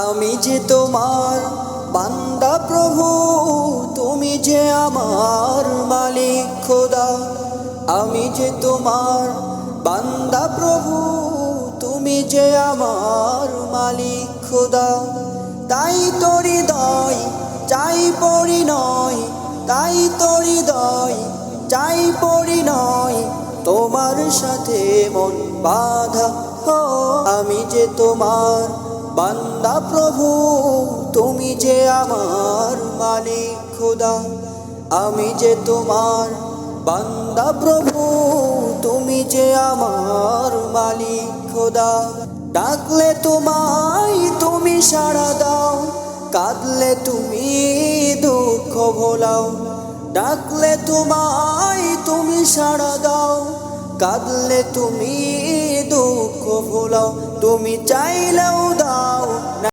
আমি যে তোমার বান্দা প্রভু, তুমি যে আমার মালিক খোদা। আমি যে তোমার বান্দা প্রভু, তুমি যে আমার মালিক খোদা। তাই তো হৃদয় চাই পরিণয়, তাই তো হৃদয় চাই পরিণয়, তোমার সাথে মন বাঁধা। ও আমি যে তোমার বান্দা প্রভু, তুমি যে আমার মালিক খোদা। আমি যে তোমার বান্দা প্রভু, তুমি যে আমার মালিক খোদা। ডাকলে তোমায় তুমি সাড়া দাও, কাঁদলে তুমি দুঃখ ভোলাও। ডাকলে তোমায় তুমি সাড়া দাও, কাঁদলে তুমি দুঃখ ভোলাও। তুমি চাইলেও দাও।